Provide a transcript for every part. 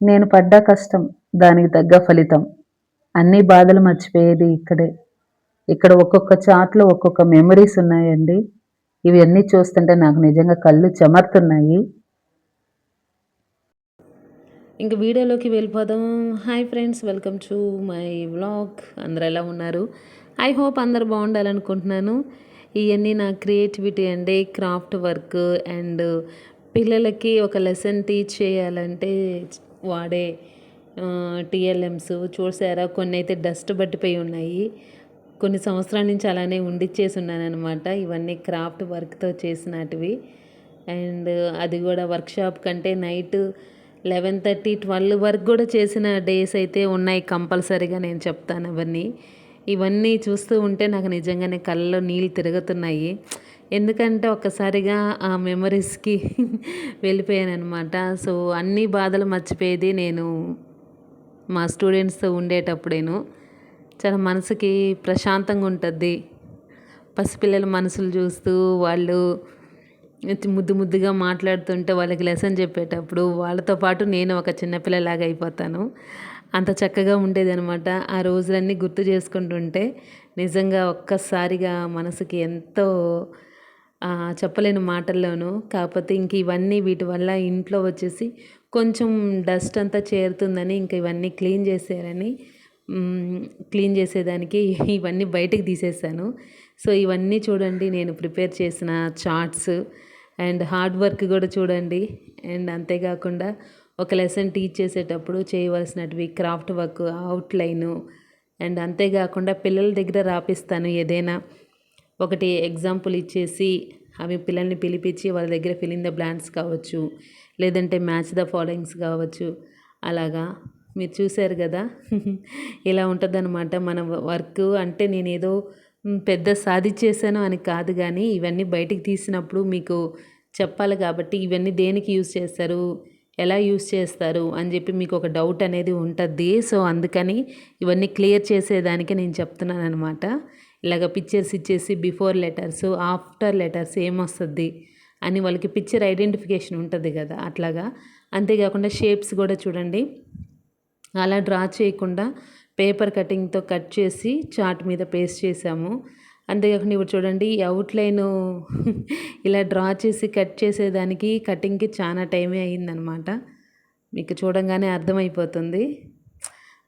నేను పడ్డ కష్టం, దానికి తగ్గ ఫలితం. అన్ని బాధలు మర్చిపోయేది ఇక్కడే. ఇక్కడ ఒక్కొక్క చాట్‌లో ఒక్కొక్క మెమోరీస్ ఉన్నాయండి. ఇవన్నీ చూస్తుంటే నాకు నిజంగా కళ్ళు చెమర్తున్నాయి. ఇంక వీడియోలోకి వెళ్ళిపోదాం. Hi friends, welcome to my vlog. అందరూ ఎలా ఉన్నారు? ఐ హోప్ అందరూ బాగుండాలనుకుంటున్నాను. ఇవన్నీ నా క్రియేటివిటీ అండి, క్రాఫ్ట్ వర్క్ అండ్ పిల్లలకి ఒక లెసన్ టీచ్ చేయాలంటే వాడే టీఎల్ఎమ్స్ చూసారా, కొన్ని అయితే డస్ట్ పట్టిపోయి ఉన్నాయి. కొన్ని సంవత్సరాల నుంచి అలానే ఉండిచ్చేసి ఉన్నానమాట. ఇవన్నీ క్రాఫ్ట్ వర్క్తో చేసినటివి. అండ్ అది కూడా వర్క్షాప్ కంటే నైట్ 11:30, 12 వరకు కూడా చేసిన డేస్ అయితే ఉన్నాయి. కంపల్సరీగా నేను చెప్తాను అవన్నీ. ఇవన్నీ చూస్తూ ఉంటే నాకు నిజంగానే కళ్ళలో నీళ్ళు తిరుగుతున్నాయి. ఎందుకంటే ఒక్కసారిగా ఆ మెమరీస్కి వెళ్ళిపోయానమాట. సో అన్ని బాధలు మర్చిపోయేది నేను మా స్టూడెంట్స్తో ఉండేటప్పుడేను. చాలా మనసుకి ప్రశాంతంగా ఉంటుంది. పసిపిల్లల మనసులు చూస్తూ వాళ్ళు ముద్దు ముద్దుగా మాట్లాడుతుంటే వాళ్ళకి లెసన్ చెప్పేటప్పుడు వాళ్ళతో పాటు నేను ఒక చిన్నపిల్లలాగా అయిపోతాను. అంత చక్కగా ఉండేదనమాట. ఆ రోజులన్నీ గుర్తు చేసుకుంటుంటే నిజంగా ఒక్కసారిగా మనసుకి ఎంతో చెప్పలేని మాటల్లోనూ. కాకపోతే ఇంక ఇవన్నీ వీటి వల్ల ఇంట్లో వచ్చేసి కొంచెం డస్ట్ అంతా చేరుతుందని ఇంక ఇవన్నీ క్లీన్ చేసేదానికి ఇవన్నీ బయటకు తీసేసాను. సో ఇవన్నీ చూడండి, నేను ప్రిపేర్ చేసిన చార్ట్స్ అండ్ హార్డ్ వర్క్ కూడా చూడండి. అండ్ అంతేకాకుండా ఒక లెసన్ టీచ్ చేసేటప్పుడు చేయవలసినటివి క్రాఫ్ట్ వర్క్, అవుట్లైను అండ్ అంతేకాకుండా పిల్లల దగ్గర రాపిస్తాను. ఏదైనా ఒకటి ఎగ్జాంపుల్ ఇచ్చేసి అవి పిల్లల్ని పిలిపించి వాళ్ళ దగ్గర ఫిల్ ఇన్ ద బ్లాంక్స్ కావచ్చు, లేదంటే మ్యాచ్ ద ఫాలోయింగ్స్ కావచ్చు. అలాగా మీరు చూశారు కదా. ఇలా ఉంటుందన్నమాట మన వర్క్. అంటే నేనేదో పెద్ద సాధించేసాను అని కాదు, కానీ ఇవన్నీ బయటికి తీసినప్పుడు మీకు చెప్పాలి కాబట్టి ఇవన్నీ దేనికి యూజ్ చేస్తారు, ఎలా యూజ్ చేస్తారు అని చెప్పి మీకు ఒక డౌట్ అనేది ఉంటుంది. సో అందుకని ఇవన్నీ క్లియర్ చేసేదానికి నేను చెప్తున్నాను అనమాట. ఇలాగ పిక్చర్స్ ఇచ్చేసి బిఫోర్ లెటర్స్, ఆఫ్టర్ లెటర్స్ ఏమొస్తుంది అని వాళ్ళకి పిక్చర్ ఐడెంటిఫికేషన్ ఉంటుంది కదా, అట్లాగా. అంతేకాకుండా షేప్స్ కూడా చూడండి, అలా డ్రా చేయకుండా పేపర్ కటింగ్తో కట్ చేసి చార్ట్ మీద పేస్ట్ చేసాము. అంతేకాకుండా ఇప్పుడు చూడండి, అవుట్లైను ఇలా డ్రా చేసి కట్ చేసేదానికి కటింగ్కి చాలా టైమే అయిందనమాట. మీకు చూడంగానే అర్థమైపోతుంది.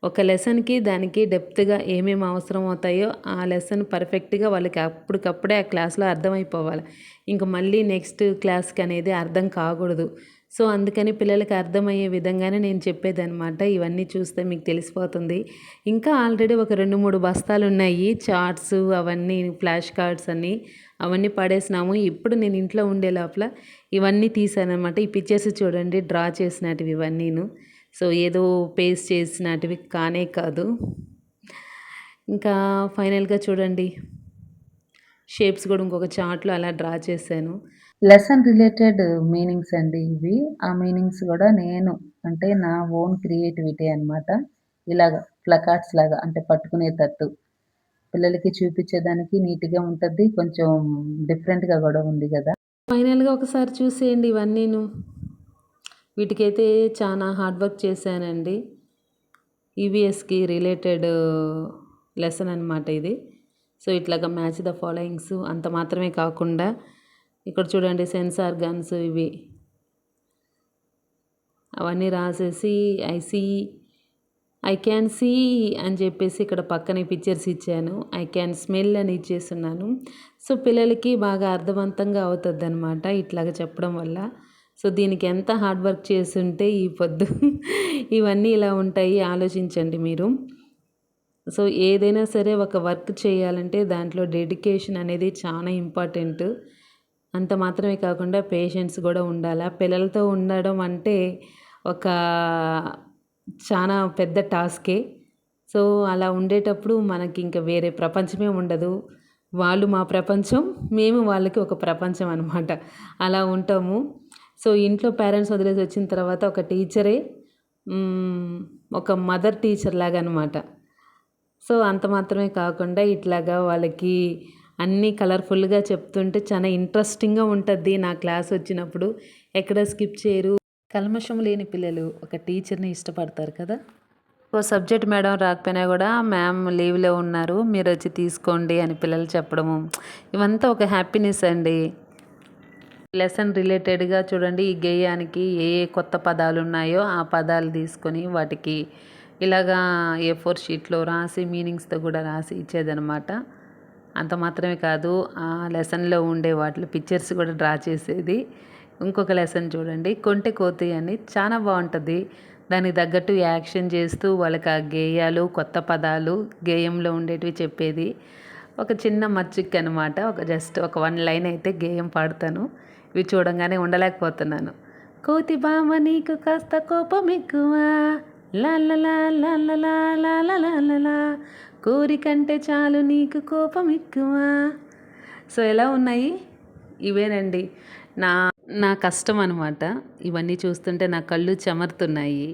ఒక లెసన్కి దానికి డెప్త్గా ఏమేమి అవసరం అవుతాయో ఆ లెసన్ పర్ఫెక్ట్గా వాళ్ళకి అప్పటికప్పుడే ఆ క్లాస్లో అర్థమైపోవాలి. ఇంక మళ్ళీ నెక్స్ట్ క్లాస్కి అనేది అర్థం కాకూడదు. సో అందుకని పిల్లలకి అర్థమయ్యే విధంగానే నేను చెప్పేదనమాట. ఇవన్నీ చూస్తే మీకు తెలిసిపోతుంది. ఇంకా ఆల్రెడీ ఒక 2-3 బస్తాలు ఉన్నాయి చార్ట్స్, అవన్నీ ఫ్లాష్ కార్డ్స్ అన్నీ అవన్నీ పడేసినాము. ఇప్పుడు నేను ఇంట్లో ఉండే లోపల ఇవన్నీ తీసానమాట. ఈ పిక్చర్స్ చూడండి, డ్రా చేసినటివి ఇవన్నీను. సో ఏదో పేస్ట్ చేసినటివి కానే కాదు. ఇంకా ఫైనల్గా చూడండి, షేప్స్ కూడా ఇంకొక చార్ట్లో అలా డ్రా చేశాను. లెసన్ రిలేటెడ్ మీనింగ్స్ అండి ఇవి. ఆ మీనింగ్స్ గూడా నేను అంటే నా ఓన్ క్రియేటివిటీ అనమాట. ఇలాగ ప్లకార్డ్స్ లాగా అంటే పట్టుకునేటట్టు. పిల్లలకి చూపిచ్చేదానికి నీట్‌గా ఉంటది. కొంచెం డిఫరెంట్‌గా గూడా ఉంది గదా! ఫైనల్గా ఒకసారి చూసేయండి ఇవన్నీను. వీటికైతే చాలా హార్డ్ వర్క్ చేశానండి. ఈవీఎస్కి రిలేటెడ్ లెసన్ అనమాట ఇది. సో ఇట్లాగా మ్యాచ్ ద ఫాలోయింగ్స్ అంత మాత్రమే కాకుండా ఇక్కడ చూడండి సెన్సార్ గన్స్ ఇవి అవన్నీ రాసేసి ఐ క్యాన్ సీ అని చెప్పేసి ఇక్కడ పక్కనే పిక్చర్స్ ఇచ్చాను. ఐ క్యాన్ స్మెల్ అని ఇచ్చేస్తున్నాను. సో పిల్లలకి బాగా అర్థవంతంగా అవుతుంది అనమాట ఇట్లాగా చెప్పడం వల్ల. సో దీనికి ఎంత హార్డ్ వర్క్ చేస్తుంటే ఈ పొద్దు ఇవన్నీ ఇలా ఉంటాయి, ఆలోచించండి మీరు. సో ఏదైనా సరే ఒక వర్క్ చేయాలంటే దాంట్లో డెడికేషన్ అనేది చాలా ఇంపార్టెంట్. అంత మాత్రమే కాకుండా పేషెన్స్ కూడా ఉండాలి. పిల్లలతో ఉండడం అంటే ఒక చాలా పెద్ద టాస్కే. సో అలా ఉండేటప్పుడు మనకి ఇంకా వేరే ప్రపంచమే ఉండదు. వాళ్ళు మా ప్రపంచం, మేము వాళ్ళకి ఒక ప్రపంచం అనమాట. అలా ఉంటాము. సో ఇంట్లో పేరెంట్స్ వదిలేసి వచ్చిన తర్వాత ఒక టీచరే ఒక మదర్ టీచర్ లాగా అనమాట. సో అంత మాత్రమే కాకుండా ఇట్లాగా వాళ్ళకి అన్నీ కలర్ఫుల్గా చెప్తుంటే చాలా ఇంట్రెస్టింగ్గా ఉంటుంది. నా క్లాస్ వచ్చినప్పుడు ఎక్కడ స్కిప్ చేయరు. కల్మషం లేని పిల్లలు ఒక టీచర్ని ఇష్టపడతారు కదా. ఓ సబ్జెక్ట్ మేడం రాకపోయినా కూడా మ్యామ్ లీవ్లో ఉన్నారు మీరు వచ్చి తీసుకోండి అని పిల్లలు చెప్పడము, ఇవంతా ఒక హ్యాపీనెస్ అండి. లెసన్ రిలేటెడ్గా చూడండి, ఈ గేయానికి ఏ ఏ కొత్త పదాలు ఉన్నాయో ఆ పదాలు తీసుకొని వాటికి ఇలాగా A4 షీట్లో రాసి మీనింగ్స్తో కూడా రాసి ఇచ్చేదనమాట. అంత మాత్రమే కాదు, ఆ లెసన్లో ఉండే వాటిలో పిక్చర్స్ కూడా డ్రా చేసేది. ఇంకొక లెసన్ చూడండి, కొంటె కోతి అని, చాలా బాగుంటుంది. దానికి తగ్గట్టు యాక్షన్ చేస్తూ వాళ్ళకి ఆ గేయాలు కొత్త పదాలు గేయంలో ఉండేటివి చెప్పేది. ఒక చిన్న మచ్చిక్ అనమాట, జస్ట్ ఒక 1 లైన్ అయితే గేయం పాడుతాను. ఇవి చూడంగానే ఉండలేకపోతున్నాను. కోతి బామ నీకు కాస్త కోపం ఎక్కువ, లాలలా లాలలా లాలలా, కోరికంటే చాలు నీకు కోపం ఎక్కువ. సో ఎలా ఉన్నాయి ఇవేనండి నా నా కష్టం అనమాట. ఇవన్నీ చూస్తుంటే నా కళ్ళు చెమరుతున్నాయి.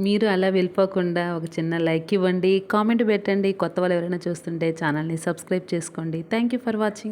మీరు అలా వెళ్ళిపోకుండా ఒక చిన్న లైక్ ఇవ్వండి, కామెంట్ పెట్టండి. కొత్త వాళ్ళు ఎవరైనా చూస్తుంటే ఛానల్ని సబ్స్క్రైబ్ చేసుకోండి. Thank you for watching.